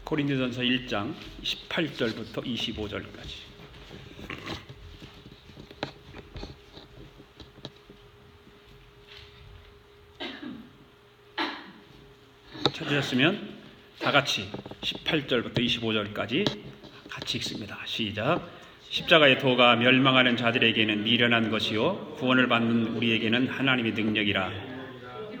고린도전서 1장 18절부터 25절까지. 찾으셨으면 다 같이 18절부터 25절까지 같이 읽습니다. 시작. 십자가의 도가 멸망하는 자들에게는 미련한 것이요 구원을 받는 우리에게는 하나님의 능력이라.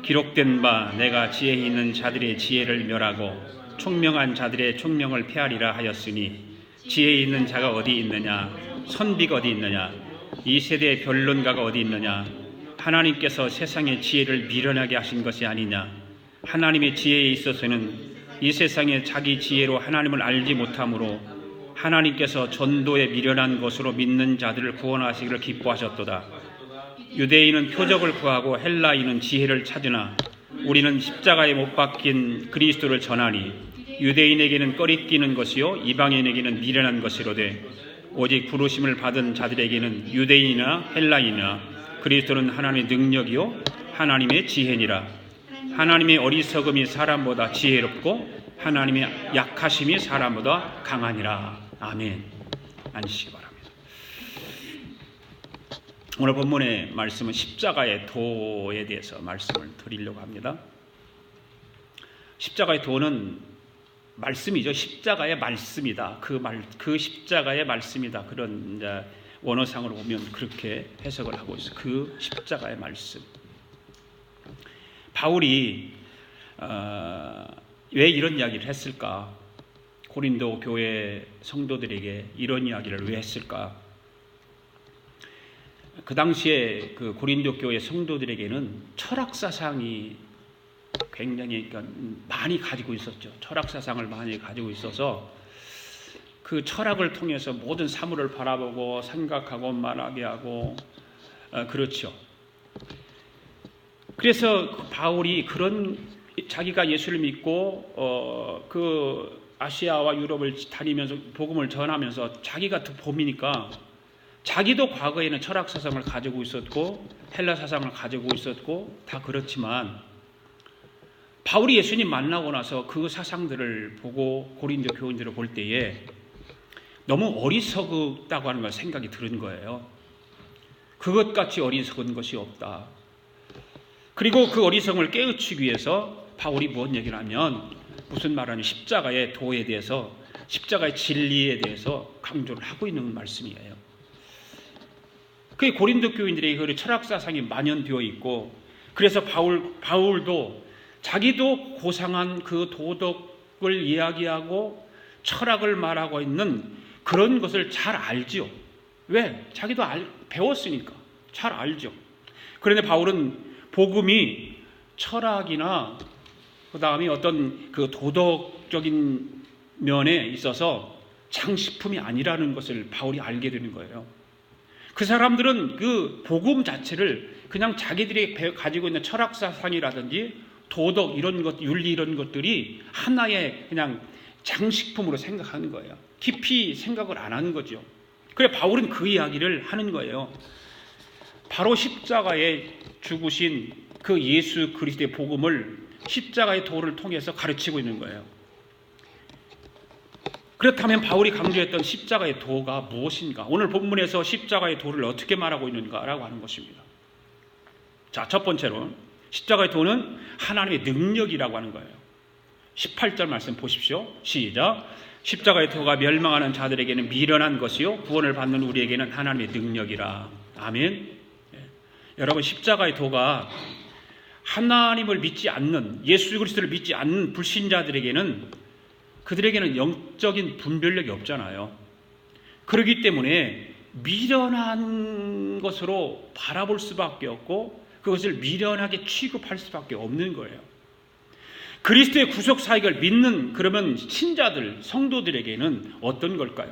기록된 바 내가 지혜 있는 자들의 지혜를 멸하고 총명한 자들의 총명을 폐하리라 하였으니 지혜 있는 자가 어디 있느냐, 선비가 어디 있느냐, 이 세대의 변론가가 어디 있느냐. 하나님께서 세상의 지혜를 미련하게 하신 것이 아니냐. 하나님의 지혜에 있어서는 이 세상의 자기 지혜로 하나님을 알지 못함으로 하나님께서 전도에 미련한 것으로 믿는 자들을 구원하시기를 기뻐하셨도다. 유대인은 표적을 구하고 헬라인은 지혜를 찾으나 우리는 십자가에 못 박힌 그리스도를 전하니 유대인에게는 꺼리끼는 것이요 이방인에게는 미련한 것이로되 오직 부르심을 받은 자들에게는 유대인이나 헬라인이나 그리스도는 하나님의 능력이요 하나님의 지혜니라. 하나님의 어리석음이 사람보다 지혜롭고 하나님의 약하심이 사람보다 강하니라. 아멘. 앉으시기 바랍니다. 오늘 본문의 말씀은 십자가의 도에 대해서 말씀을 드리려고 합니다. 십자가의 도는 말씀이죠. 십자가의 말씀이다. 그 십자가의 말씀이다. 그런 이제 원어상으로 보면 그렇게 해석을 하고 있어요. 그 십자가의 말씀. 바울이 왜 이런 이야기를 했을까? 고린도 교회 성도들에게 이런 이야기를 왜 했을까? 그 당시에 그 고린도 교회 성도들에게는 철학 사상이 굉장히 많이 가지고 있었죠. 철학 사상을 많이 가지고 있어서 그 철학을 통해서 모든 사물을 바라보고 생각하고 말하게 하고 그렇죠. 그래서 바울이 그런 자기가 예수를 믿고 그 아시아와 유럽을 다니면서 복음을 전하면서 자기가 보니까 자기도 과거에는 철학 사상을 가지고 있었고 헬라 사상을 가지고 있었고 다 그렇지만 바울이 예수님 만나고 나서 그 사상들을 보고 고린도 교인들을 볼 때에 너무 어리석다고 하는 걸 생각이 드는 거예요. 그것같이 어리석은 것이 없다. 그리고 그 어리석음을 깨우치기 위해서 바울이 무슨 얘기를 하면 무슨 말하냐면 십자가의 도에 대해서 십자가의 진리에 대해서 강조를 하고 있는 말씀이에요. 그게 고린도 교인들의 그 철학 사상이 만연되어 있고 그래서 바울도 자기도 고상한 그 도덕을 이야기하고 철학을 말하고 있는 그런 것을 잘 알지요. 왜? 자기도 배웠으니까 잘 알죠. 그런데 바울은 복음이 철학이나 그 다음에 어떤 그 도덕적인 면에 있어서 장식품이 아니라는 것을 바울이 알게 되는 거예요. 그 사람들은 그 복음 자체를 그냥 자기들이 가지고 있는 철학 사상이라든지 도덕 이런 것, 윤리 이런 것들이 하나의 그냥 장식품으로 생각하는 거예요. 깊이 생각을 안 하는 거죠. 그래 바울은 그 이야기를 하는 거예요. 바로 십자가에 죽으신 그 예수 그리스도의 복음을 십자가의 도를 통해서 가르치고 있는 거예요. 그렇다면 바울이 강조했던 십자가의 도가 무엇인가? 오늘 본문에서 십자가의 도를 어떻게 말하고 있는가라고 하는 것입니다. 자, 첫 번째로 십자가의 도는 하나님의 능력이라고 하는 거예요. 18절 말씀 보십시오. 시작. 십자가의 도가 멸망하는 자들에게는 미련한 것이요 구원을 받는 우리에게는 하나님의 능력이라. 아멘. 여러분 십자가의 도가 하나님을 믿지 않는 예수 그리스도를 믿지 않는 불신자들에게는 그들에게는 영적인 분별력이 없잖아요. 그렇기 때문에 미련한 것으로 바라볼 수밖에 없고 그것을 미련하게 취급할 수밖에 없는 거예요. 그리스도의 구속 사역을 믿는 그러면 신자들, 성도들에게는 어떤 걸까요?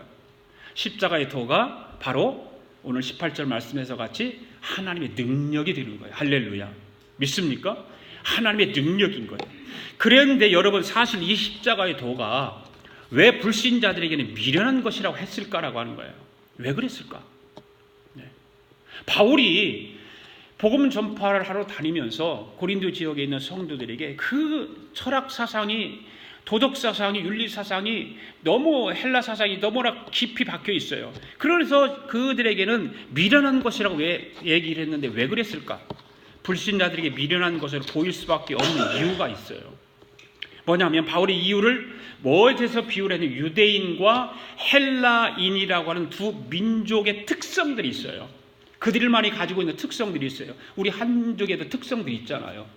십자가의 도가 바로 오늘 18절 말씀에서 같이 하나님의 능력이 되는 거예요. 할렐루야. 믿습니까? 하나님의 능력인 거예요. 그런데 여러분 사실 이 십자가의 도가 왜 불신자들에게는 미련한 것이라고 했을까라고 하는 거예요. 왜 그랬을까? 네. 바울이 복음 전파를 하러 다니면서 고린도 지역에 있는 성도들에게 그 철학 사상이 도덕 사상이, 윤리 사상이 너무 헬라 사상이 너무나 깊이 박혀 있어요. 그래서 그들에게는 미련한 것이라고 왜 얘기를 했는데 왜 그랬을까? 불신자들에게 미련한 것으로 보일 수밖에 없는 이유가 있어요. 뭐냐면 바울이 이유를 뭐에 대해서 비유를 했냐면 유대인과 헬라인이라고 하는 두 민족의 특성들이 있어요. 그들만이 가지고 있는 특성들이 있어요. 우리 한족에도 특성들이 있잖아요.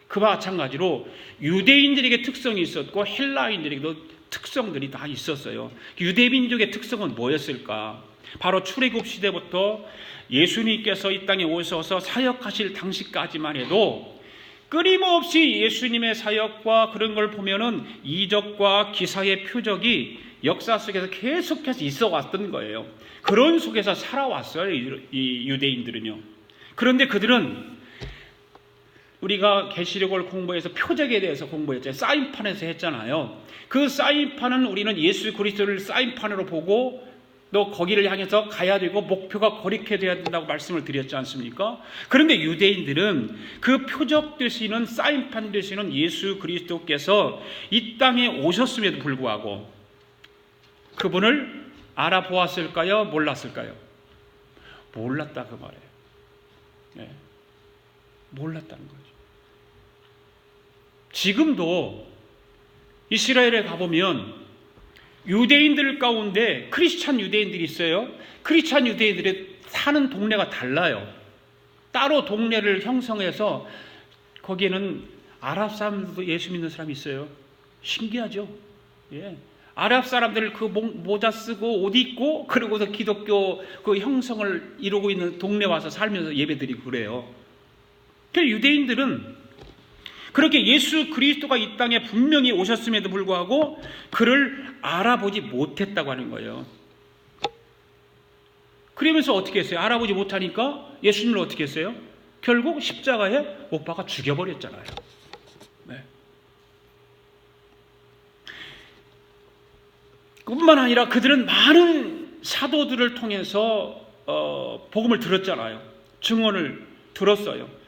그와 마찬가지로 유대인들에게 특성이 있었고 헬라인들에게도 특성들이 다 있었어요. 유대민족의 특성은 뭐였을까? 바로 출애굽 시대부터 예수님께서 이 땅에 오셔서 사역하실 당시까지만 해도 끊임없이 예수님의 사역과 그런 걸 보면은 이적과 기사의 표적이 역사 속에서 계속해서 있어 왔던 거예요. 그런 속에서 살아왔어요, 이 유대인들은요. 그런데 그들은 우리가 계시록을 공부해서 표적에 대해서 공부했잖아요. 사인판에서 했잖아요. 그 사인판은 우리는 예수 그리스도를 사인판으로 보고 또 거기를 향해서 가야 되고 목표가 거룩해야 된다고 말씀을 드렸지 않습니까? 그런데 유대인들은 그 표적 되시는 사인판 되시는 예수 그리스도께서 이 땅에 오셨음에도 불구하고 그분을 알아보았을까요? 몰랐을까요? 몰랐다 그 말이에요. 네. 몰랐다는 거죠. 지금도 이스라엘에 가보면 유대인들 가운데 크리스찬 유대인들이 있어요. 크리스찬 유대인들이 사는 동네가 달라요. 따로 동네를 형성해서 거기에는 아랍 사람들도 예수 믿는 사람이 있어요. 신기하죠? 예. 아랍 사람들 그 모자 쓰고 옷 입고 그러고서 기독교 그 형성을 이루고 있는 동네 와서 살면서 예배드리고 그래요. 그래서 유대인들은 그렇게 예수 그리스도가 이 땅에 분명히 오셨음에도 불구하고 그를 알아보지 못했다고 하는 거예요. 그러면서 어떻게 했어요? 알아보지 못하니까 예수님을 어떻게 했어요? 결국 십자가에 못 박아 죽여버렸잖아요. 네. 뿐만 아니라 그들은 많은 사도들을 통해서 복음을 들었잖아요. 증언을 들었어요.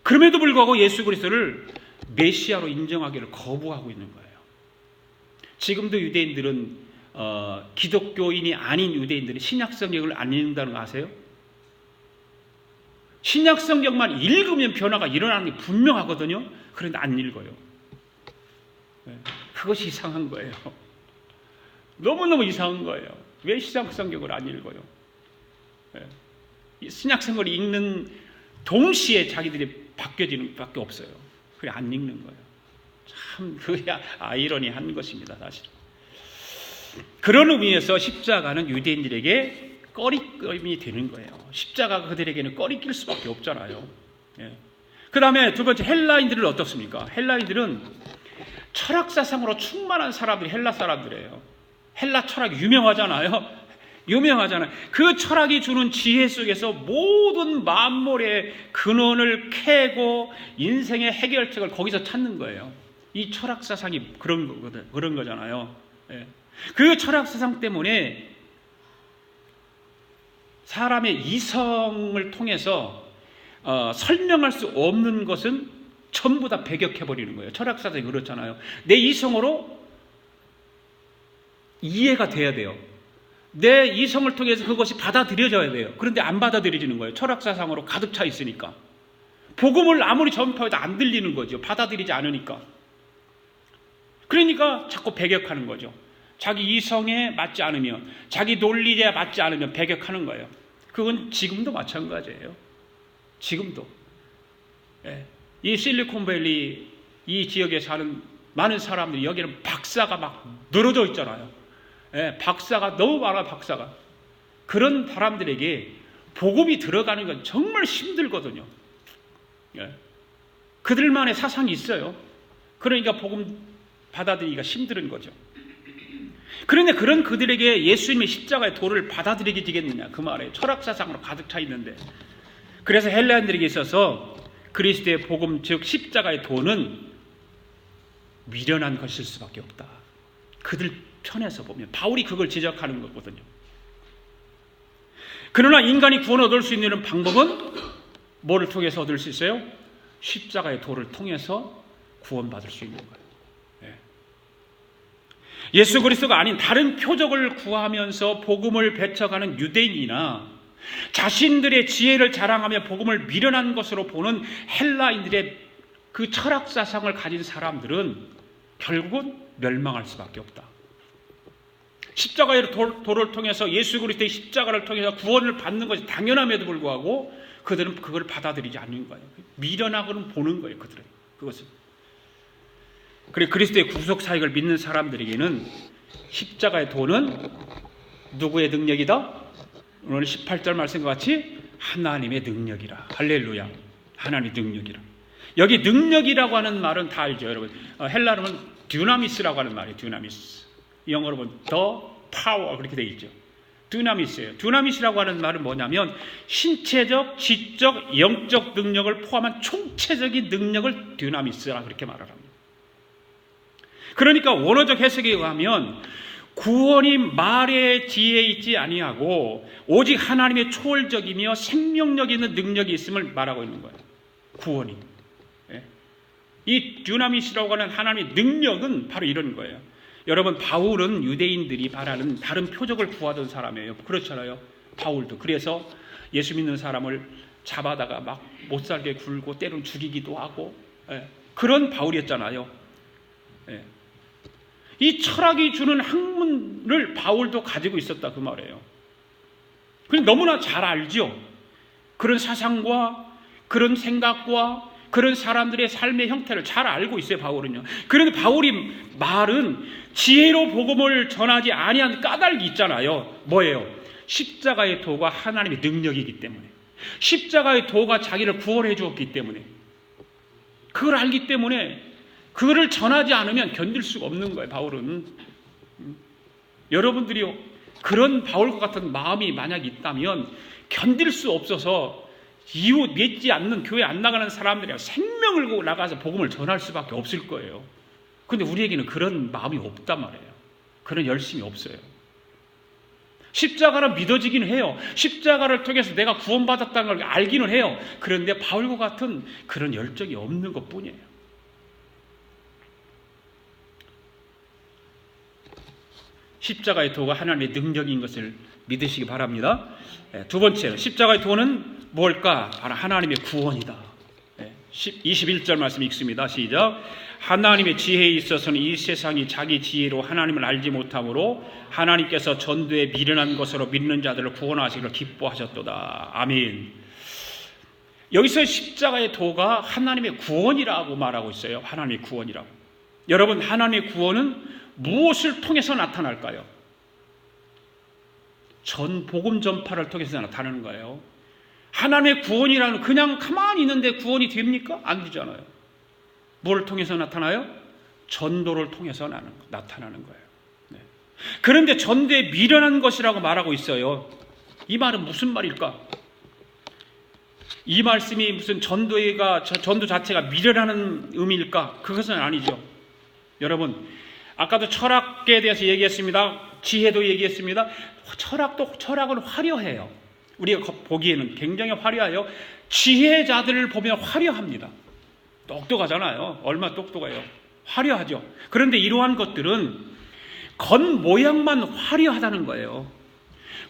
그럼에도 불구하고 예수 그리스도를 메시아로 인정하기를 거부하고 있는 거예요. 지금도 유대인들은 기독교인이 아닌 유대인들이 신약 성경을 안 읽는다는 거 아세요? 신약 성경만 읽으면 변화가 일어나는 게 분명하거든요. 그런데 안 읽어요. 그것이 이상한 거예요. 너무너무 이상한 거예요. 왜 신약 성경을 안 읽어요? 신약 성경을 읽는 동시에 자기들이 바뀌어지는 밖에 없어요. 그래 안 읽는 거예요. 참 그게 아이러니한 것입니다, 사실. 그런 의미에서 십자가는 유대인들에게 꺼리낌이 되는 거예요. 십자가가 그들에게는 꺼리낄 수밖에 없잖아요. 예. 그 다음에 두 번째 헬라인들은 어떻습니까? 헬라인들은 철학사상으로 충만한 사람들이 헬라 사람들이에요. 헬라 철학이 유명하잖아요. 그 철학이 주는 지혜 속에서 모든 만물의 근원을 캐고 인생의 해결책을 거기서 찾는 거예요. 이 철학 사상이 그런 거잖아요. 예. 그 철학 사상 때문에 사람의 이성을 통해서 설명할 수 없는 것은 전부 다 배격해버리는 거예요. 철학 사상이 그렇잖아요. 내 이성으로 이해가 돼야 돼요. 내 이성을 통해서 그것이 받아들여져야 돼요. 그런데 안 받아들여지는 거예요. 철학사상으로 가득 차 있으니까. 복음을 아무리 전파해도 안 들리는 거죠. 받아들이지 않으니까. 그러니까 자꾸 배격하는 거죠. 자기 이성에 맞지 않으면, 자기 논리에 맞지 않으면 배격하는 거예요. 그건 지금도 마찬가지예요. 지금도. 예. 이 실리콘밸리 이 지역에 사는 많은 사람들이 여기는 박사가 막 늘어져 있잖아요. 예, 박사가 너무 많아. 박사가 그런 사람들에게 복음이 들어가는 건 정말 힘들거든요. 예. 그들만의 사상이 있어요. 그러니까 복음 받아들이기가 힘든 거죠. 그런데 그런 그들에게 예수님의 십자가의 도를 받아들이게 되겠느냐 그 말이에요. 철학사상으로 가득 차 있는데. 그래서 헬라인들에게 있어서 그리스도의 복음 즉 십자가의 도는 미련한 것일 수밖에 없다. 그들 편에서 보면 바울이 그걸 지적하는 거거든요. 그러나 인간이 구원 얻을 수 있는 방법은 뭐를 통해서 얻을 수 있어요? 십자가의 도를 통해서 구원받을 수 있는 거예요. 네. 예수 그리스도가 아닌 다른 표적을 구하면서 복음을 배쳐가는 유대인이나 자신들의 지혜를 자랑하며 복음을 미련한 것으로 보는 헬라인들의 그 철학사상을 가진 사람들은 결국은 멸망할 수밖에 없다. 십자가의 도를 통해서 예수 그리스도의 십자가를 통해서 구원을 받는 것이 당연함에도 불구하고 그들은 그걸 받아들이지 않는 거예요. 미련하고는 보는 거예요. 그들은 그것을. 그래 그리스도의 구속 사역을 믿는 사람들에게는 십자가의 도는 누구의 능력이다? 오늘 18절 말씀과 같이 하나님의 능력이라. 할렐루야. 하나님의 능력이라. 여기 능력이라고 하는 말은 다 알죠, 여러분. 헬라어는 듀나미스라고 하는 말이에요. 듀나미스. 영어로 보면 the power 그렇게 되어 있죠. 듀나미스예요. 듀나미스라고 하는 말은 뭐냐면 신체적, 지적, 영적 능력을 포함한 총체적인 능력을 듀나미스라 그렇게 말을 합니다. 그러니까 원어적 해석에 의하면 구원이 말의 지혜에 있지 아니하고 오직 하나님의 초월적이며 생명력 있는 능력이 있음을 말하고 있는 거예요. 구원이. 이 듀나미스라고 하는 하나님의 능력은 바로 이런 거예요. 여러분, 바울은 유대인들이 바라는 다른 표적을 구하던 사람이에요. 그렇잖아요. 바울도. 그래서 예수 믿는 사람을 잡아다가 막 못살게 굴고 때로는 죽이기도 하고 그런 바울이었잖아요. 이 철학이 주는 학문을 바울도 가지고 있었다 그 말이에요. 그냥 너무나 잘 알죠. 그런 사상과 그런 생각과 그런 사람들의 삶의 형태를 잘 알고 있어요. 바울은요. 그런데 바울이 말은 지혜로 복음을 전하지 아니한 까닭이 있잖아요. 뭐예요? 십자가의 도가 하나님의 능력이기 때문에, 십자가의 도가 자기를 구원해 주었기 때문에, 그걸 알기 때문에 그거를 전하지 않으면 견딜 수가 없는 거예요. 바울은. 여러분들이 그런 바울과 같은 마음이 만약 있다면 견딜 수 없어서 이웃 믿지 않는 교회 안 나가는 사람들이 생명을 걸고 나가서 복음을 전할 수밖에 없을 거예요. 그런데 우리에게는 그런 마음이 없단 말이에요. 그런 열심이 없어요. 십자가를 믿어지긴 해요. 십자가를 통해서 내가 구원받았다는 걸 알기는 해요. 그런데 바울과 같은 그런 열정이 없는 것뿐이에요. 십자가의 도가 하나님의 능력인 것을 믿으시기 바랍니다. 두 번째, 십자가의 도는 뭘까? 바로 하나님의 구원이다. 21절 말씀 읽습니다. 시작. 하나님의 지혜에 있어서는 이 세상이 자기 지혜로 하나님을 알지 못하므로 하나님께서 전도에 미련한 것으로 믿는 자들을 구원하시기를 기뻐하셨도다. 아멘. 여기서 십자가의 도가 하나님의 구원이라고 말하고 있어요. 하나님의 구원이라고. 여러분, 하나님의 구원은 무엇을 통해서 나타날까요? 복음 전파를 통해서 나타나는 거예요. 하나님의 구원이라는 그냥 가만히 있는데 구원이 됩니까? 안 되잖아요. 뭘 통해서 나타나요? 전도를 통해서 나타나는 거예요. 그런데 전도에 미련한 것이라고 말하고 있어요. 이 말은 무슨 말일까? 이 말씀이 무슨 전도 자체가 미련하는 의미일까? 그것은 아니죠. 여러분, 아까도 철학에 대해서 얘기했습니다. 지혜도 얘기했습니다. 철학은 화려해요. 우리가 보기에는 굉장히 화려해요. 지혜자들을 보면 화려합니다. 똑똑하잖아요. 얼마나 똑똑해요. 화려하죠. 그런데 이러한 것들은 겉모양만 화려하다는 거예요.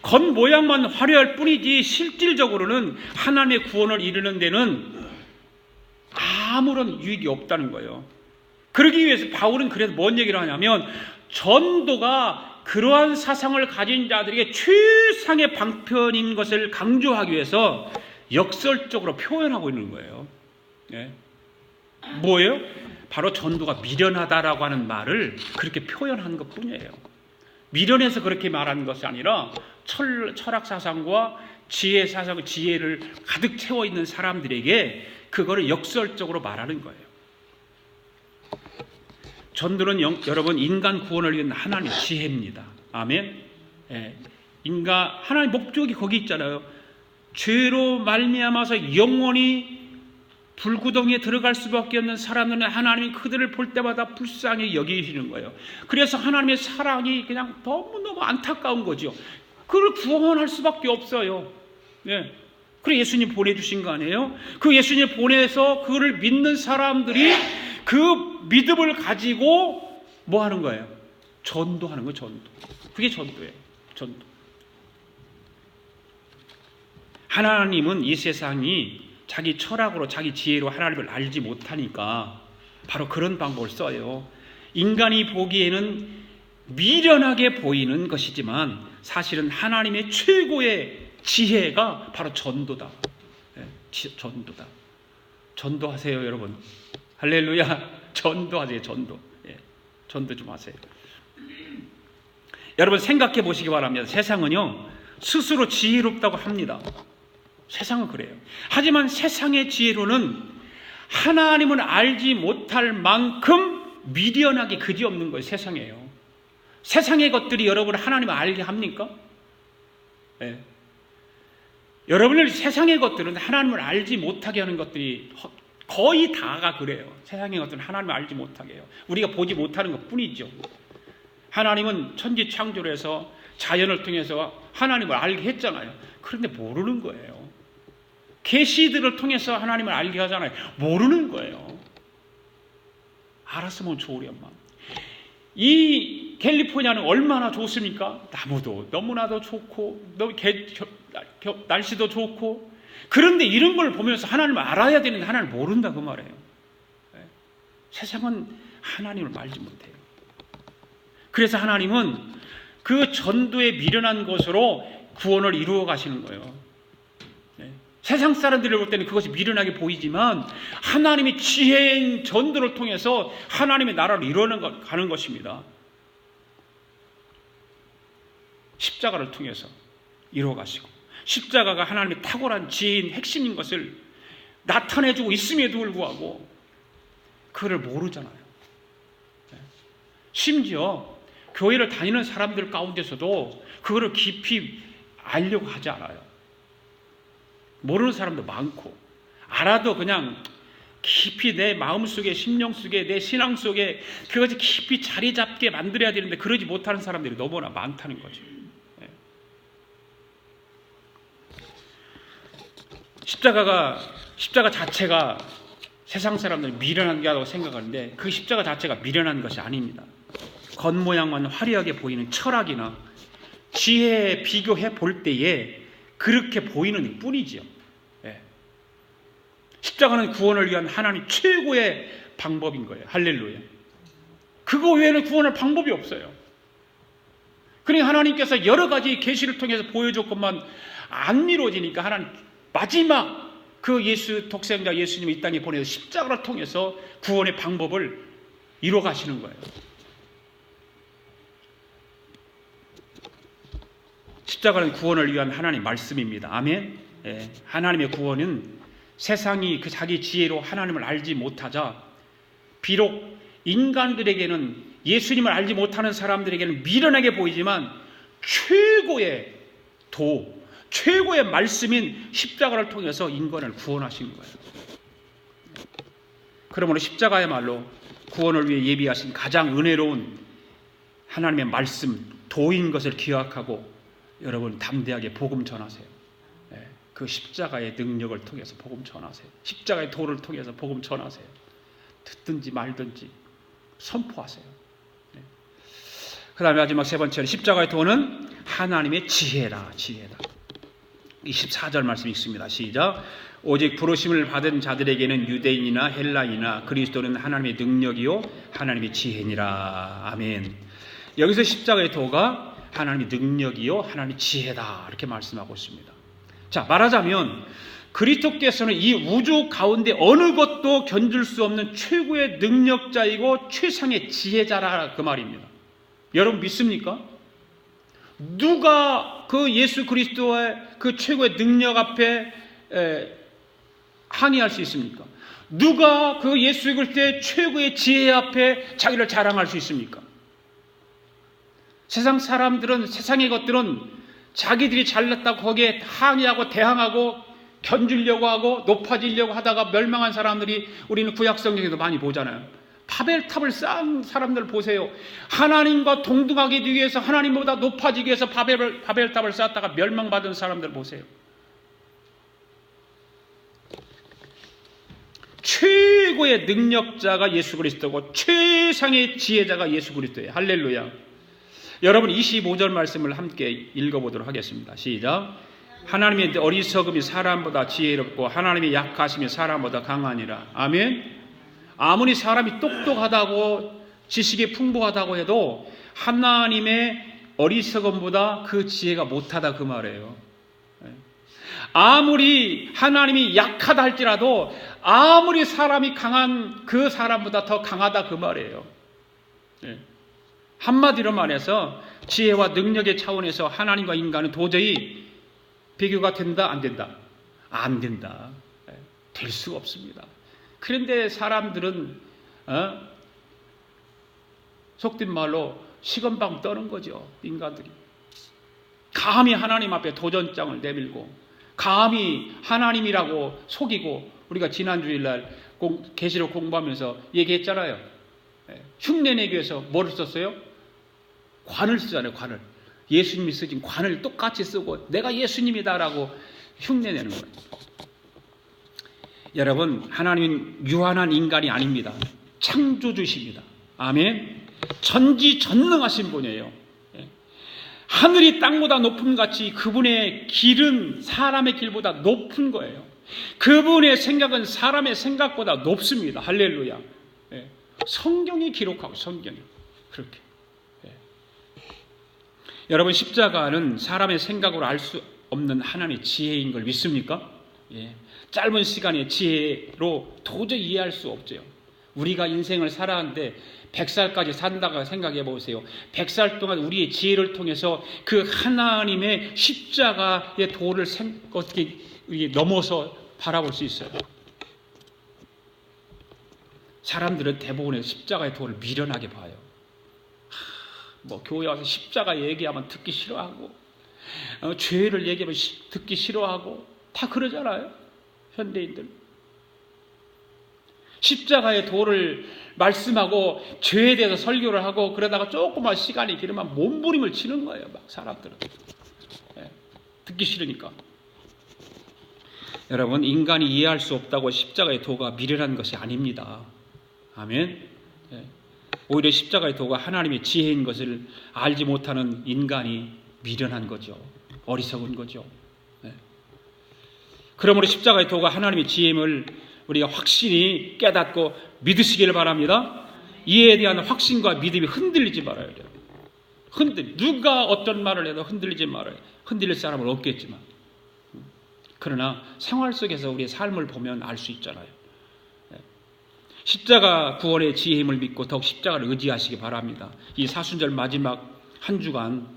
겉모양만 화려할 뿐이지 실질적으로는 하나님의 구원을 이루는 데는 아무런 유익이 없다는 거예요. 그러기 위해서 바울은 그래서 뭔 얘기를 하냐면 전도가 그러한 사상을 가진 자들에게 최상의 방편인 것을 강조하기 위해서 역설적으로 표현하고 있는 거예요. 뭐예요? 바로 전도가 미련하다라고 하는 말을 그렇게 표현한 것뿐이에요. 미련해서 그렇게 말하는 것이 아니라 철학 사상과 지혜 사상, 지혜를 가득 채워 있는 사람들에게 그거를 역설적으로 말하는 거예요. 전도는 여러분 인간 구원을 위한 하나님의 지혜입니다. 아멘. 하나님의 목적이 거기 있잖아요. 죄로 말미암아서 영원히 불구덩이에 들어갈 수밖에 없는 사람들은 하나님이 그들을 볼 때마다 불쌍히 여기시는 거예요. 그래서 하나님의 사랑이 그냥 너무너무 안타까운 거죠. 그걸 구원할 수밖에 없어요. 그래 예수님 보내주신 거 아니에요? 그 예수님 보내서 그를 믿는 사람들이 그 믿음을 가지고 뭐 하는 거예요? 전도하는 거, 전도. 그게 전도예요. 전도. 하나님은 이 세상이 자기 철학으로 자기 지혜로 하나님을 알지 못하니까 바로 그런 방법을 써요. 인간이 보기에는 미련하게 보이는 것이지만 사실은 하나님의 최고의 지혜가 바로 전도다. 전도다. 전도하세요, 여러분. 할렐루야. 전도하세요, 전도. 전도 좀 하세요. 여러분 생각해 보시기 바랍니다. 세상은요, 스스로 지혜롭다고 합니다. 세상은 그래요. 하지만 세상의 지혜로는 하나님을 알지 못할 만큼 미련하기 그지없는 거예요. 세상이에요. 세상의 것들이 여러분을 하나님을 알게 합니까? 네. 여러분을 세상의 것들은 하나님을 알지 못하게 하는 것들이 거의 다가 그래요. 세상의 것들은 하나님을 알지 못하게 해요. 우리가 보지 못하는 것 뿐이죠. 하나님은 천지 창조를 해서 자연을 통해서 하나님을 알게 했잖아요. 그런데 모르는 거예요. 계시들을 통해서 하나님을 알게 하잖아요. 모르는 거예요. 알았으면 좋으련만. 이 캘리포니아는 얼마나 좋습니까? 나무도 너무나도 좋고 날씨도 좋고, 그런데 이런 걸 보면서 하나님을 알아야 되는데 하나님을 모른다 그 말이에요. 세상은 하나님을 알지 못해요. 그래서 하나님은 그 전도에 미련한 것으로 구원을 이루어 가시는 거예요. 세상 사람들이 볼 때는 그것이 미련하게 보이지만 하나님의 지혜인 전도를 통해서 하나님의 나라를 이루어가는 것입니다. 십자가를 통해서 이루어가시고, 십자가가 하나님의 탁월한 지혜인 핵심인 것을 나타내주고 있음에도 불구하고 그걸 모르잖아요. 심지어 교회를 다니는 사람들 가운데서도 그거를 깊이 알려고 하지 않아요. 모르는 사람도 많고, 알아도 그냥 깊이 내 마음속에, 심령 속에, 내 신앙 속에 그것이 깊이 자리 잡게 만들어야 되는데 그러지 못하는 사람들이 너무나 많다는 거죠. 십자가 자체가 세상 사람들이 미련한 게라고 생각하는데 그 십자가 자체가 미련한 것이 아닙니다. 겉모양만 화려하게 보이는 철학이나 지혜에 비교해 볼 때에 그렇게 보이는 뿐이지요. 십자가는 구원을 위한 하나님 최고의 방법인 거예요. 할렐루야. 그거 외에는 구원할 방법이 없어요. 그러니까 하나님께서 여러 가지 계시를 통해서 보여줬건만 안 이루어지니까 하나님 마지막 그 독생자 예수님을 이 땅에 보내서 십자가를 통해서 구원의 방법을 이루어 가시는 거예요. 십자가는 구원을 위한 하나님의 말씀입니다. 아멘. 하나님의 구원은 세상이 그 자기 지혜로 하나님을 알지 못하자, 비록 인간들에게는, 예수님을 알지 못하는 사람들에게는 미련하게 보이지만 최고의 최고의 말씀인 십자가를 통해서 인간을 구원하신 거예요. 그러므로 십자가야말로 구원을 위해 예비하신 가장 은혜로운 하나님의 말씀, 도인 것을 기억하고 여러분 담대하게 복음 전하세요. 그 십자가의 능력을 통해서 복음 전하세요. 십자가의 도를 통해서 복음 전하세요. 듣든지 말든지 선포하세요. 그 다음에 마지막 세 번째는 십자가의 도는 하나님의 지혜다. 24절 말씀이 있습니다. 시작. 오직 부르심을 받은 자들에게는 유대인이나 헬라인이나 그리스도는 하나님의 능력이요 하나님의 지혜니라. 아멘. 여기서 십자가의 도가 하나님의 능력이요 하나님의 지혜다 이렇게 말씀하고 있습니다. 자, 말하자면 그리스도께서는 이 우주 가운데 어느 것도 견줄 수 없는 최고의 능력자이고 최상의 지혜자라 그 말입니다. 여러분 믿습니까? 누가 그 예수 그리스도의 그 최고의 능력 앞에 항의할 수 있습니까? 누가 그 예수 그리스도의 최고의 지혜 앞에 자기를 자랑할 수 있습니까? 세상 사람들은, 세상의 것들은 자기들이 잘났다고 거기에 항의하고 대항하고 견주려고 하고 높아지려고 하다가 멸망한 사람들이 우리는 구약성경에도 많이 보잖아요. 바벨탑을 쌓은 사람들 보세요. 하나님과 동등하기 위해서, 하나님보다 높아지기 위해서 바벨탑을 쌓았다가 멸망받은 사람들 보세요. 최고의 능력자가 예수 그리스도고 최상의 지혜자가 예수 그리스도예요. 할렐루야. 여러분 25절 말씀을 함께 읽어보도록 하겠습니다. 시작. 하나님의 어리석음이 사람보다 지혜롭고 하나님의 약하심이 사람보다 강하니라. 아멘. 아무리 사람이 똑똑하다고 지식이 풍부하다고 해도 하나님의 어리석음보다 그 지혜가 못하다 그 말이에요. 아무리 하나님이 약하다 할지라도 아무리 사람이 강한 그 사람보다 더 강하다 그 말이에요. 한마디로 말해서 지혜와 능력의 차원에서 하나님과 인간은 도저히 비교가 된다 안 된다? 안 된다. 될 수가 없습니다. 그런데 사람들은 속된 말로 시건방 떠는 거죠. 인간들이. 감히 하나님 앞에 도전장을 내밀고 감히 하나님이라고 속이고 우리가 지난주일날 계시록 공부하면서 얘기했잖아요. 흉내내기 위해서 뭐를 썼어요? 관을 쓰잖아요. 관을. 예수님이 쓰신 관을 똑같이 쓰고 내가 예수님이다라고 흉내내는 거예요. 여러분 하나님은 유한한 인간이 아닙니다. 창조주십니다. 아멘. 전지전능하신 분이에요. 하늘이 땅보다 높음 같이 그분의 길은 사람의 길보다 높은 거예요. 그분의 생각은 사람의 생각보다 높습니다. 할렐루야. 성경이 기록하고 성경이 그렇게. 여러분 십자가는 사람의 생각으로 알 수 없는 하나님의 지혜인 걸 믿습니까? 짧은 시간의 지혜로 도저히 이해할 수 없죠. 우리가 인생을 살아왔는데 100살까지 산다고 생각해 보세요. 100살 동안 우리의 지혜를 통해서 그 하나님의 십자가의 도를 어떻게 넘어서 바라볼 수 있어요. 사람들은 대부분의 십자가의 도를 미련하게 봐요. 교회 와서 십자가 얘기하면 듣기 싫어하고 죄를 얘기하면 듣기 싫어하고 다 그러잖아요. 현대인들. 십자가의 도를 말씀하고 죄에 대해서 설교를 하고 그러다가 조금만 시간이 길으면 몸부림을 치는 거예요. 막 사람들은. 듣기 싫으니까. 여러분 인간이 이해할 수 없다고 십자가의 도가 미련한 것이 아닙니다. 아멘. 오히려 십자가의 도가 하나님의 지혜인 것을 알지 못하는 인간이 미련한 거죠. 어리석은 거죠. 그러므로 십자가의 도가 하나님의 지혜임을 우리가 확실히 깨닫고 믿으시기를 바랍니다. 이에 대한 확신과 믿음이 흔들리지 말아야 돼요. 누가 어떤 말을 해도 흔들리지 말아요. 흔들릴 사람은 없겠지만. 그러나 생활 속에서 우리의 삶을 보면 알 수 있잖아요. 십자가 구원의 지혜의 힘을 믿고 더욱 십자가를 의지하시기 바랍니다. 이 사순절 마지막 한 주간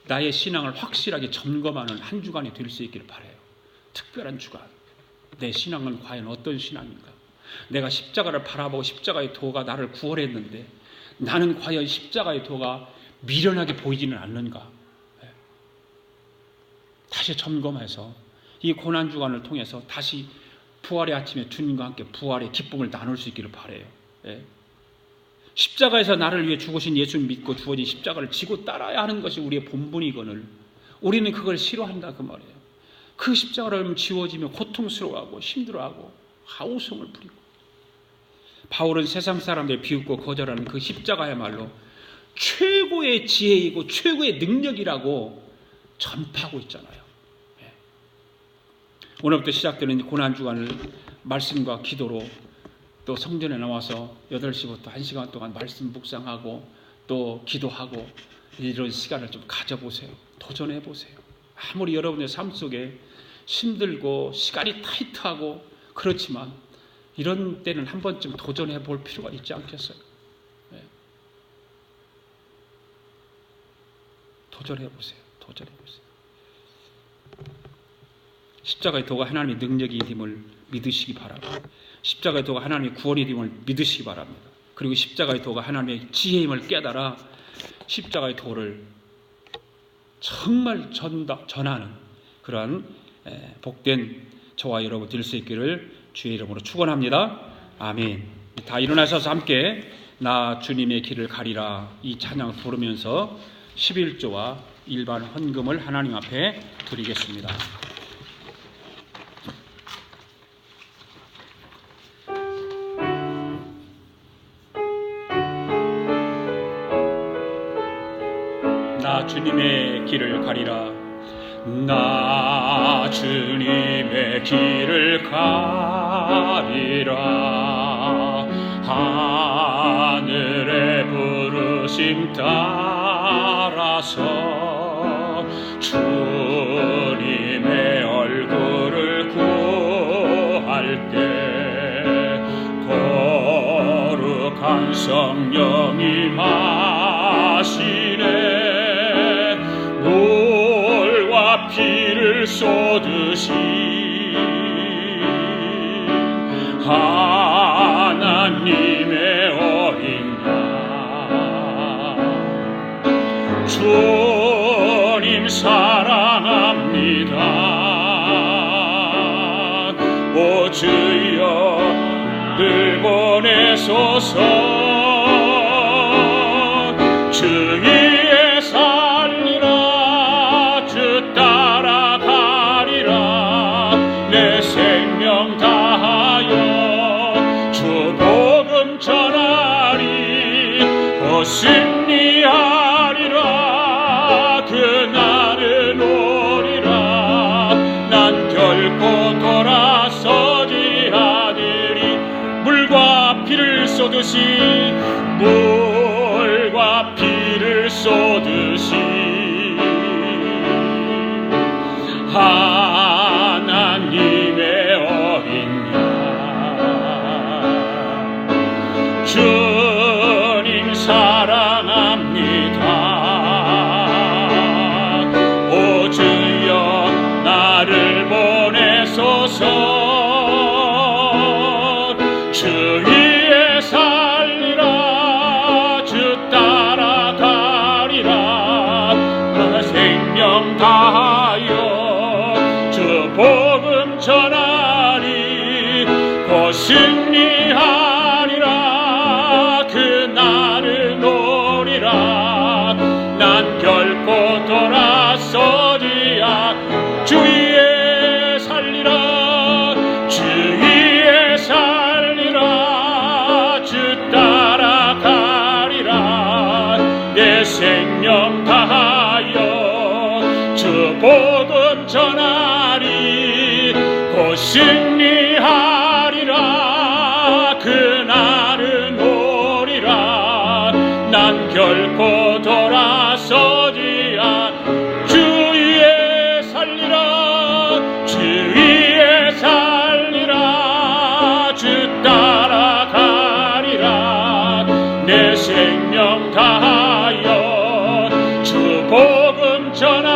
나의 신앙을 확실하게 점검하는 한 주간이 될 수 있기를 바라요. 특별한 주간. 내 신앙은 과연 어떤 신앙인가? 내가 십자가를 바라보고 십자가의 도가 나를 구원했는데 나는 과연 십자가의 도가 미련하게 보이지는 않는가? 다시 점검해서 이 고난주간을 통해서 다시 부활의 아침에 주님과 함께 부활의 기쁨을 나눌 수 있기를 바라요. 십자가에서 나를 위해 죽으신 예수를 믿고 주어진 십자가를 지고 따라야 하는 것이 우리의 본분이거늘 우리는 그걸 싫어한다 그 말이에요. 그 십자가를 지워지면 고통스러워하고 힘들어하고 하우성을 부리고 바울은 세상 사람들 비웃고 거절하는 그 십자가야말로 최고의 지혜이고 최고의 능력이라고 전파하고 있잖아요. 오늘부터 시작되는 고난주간을 말씀과 기도로 또 성전에 나와서 8시부터 1시간 동안 말씀 묵상하고 또 기도하고 이런 시간을 좀 가져보세요. 도전해보세요. 아무리 여러분의 삶 속에 힘들고 시간이 타이트하고 그렇지만 이런 때는 한 번쯤 도전해 볼 필요가 있지 않겠어요? 도전해 보세요. 도전해 보세요. 십자가의 도가 하나님의 능력이 됨을 믿으시기 바랍니다. 십자가의 도가 하나님의 구원이 됨을 믿으시기 바랍니다. 그리고 십자가의 도가 하나님의 지혜임을 깨달아 십자가의 도를 정말 전하는 그러한 복된 저와 여러분 될 수 있기를 주의 이름으로 축원합니다. 아멘. 다 일어나셔서 함께 나 주님의 길을 가리라 이 찬양을 부르면서 11조와 일반 헌금을 하나님 앞에 드리겠습니다. 나 주님의 길을 가리라. 나 주님의 길을 가리라. 하늘의 부르심 따라서 주님의 얼굴을 구할 때 거룩한 성령이 마시네. 물과 피를 쏟으신 하나님의 어린 양 주님 사랑합니다. 오 주여 늘 보내소서. 주 위에 살리라. 주 따라가리라. 내 생명 다하여 주 복음 전하리. 승리하리라. 그날은 오리라. 난 결코 돌아서지 않으리. 물과 피를 쏟으시 물과 피를 쏟으시 하나님의 어린 양 주님 사랑합니다. 오 주여 나를 보내소서. 주 위에 살리라. 주 따라가리라. 생명 다하여 주 복음 전하리. 곧 승리하리라. 그날은 오리라. 난 결코 돌아서지 않. 주 위에 살리라. 주 위에 살리라. 주 따라가리라. 내 생명 다하여 주 복음 전하리. 곧 승리하리라. 그날은 오리라. 난 결코 돌아서지 않. 주 위에 살리라. 주 위에 살리라. 주 따라가리라. 내 생명 다하여 주 복음 전하리.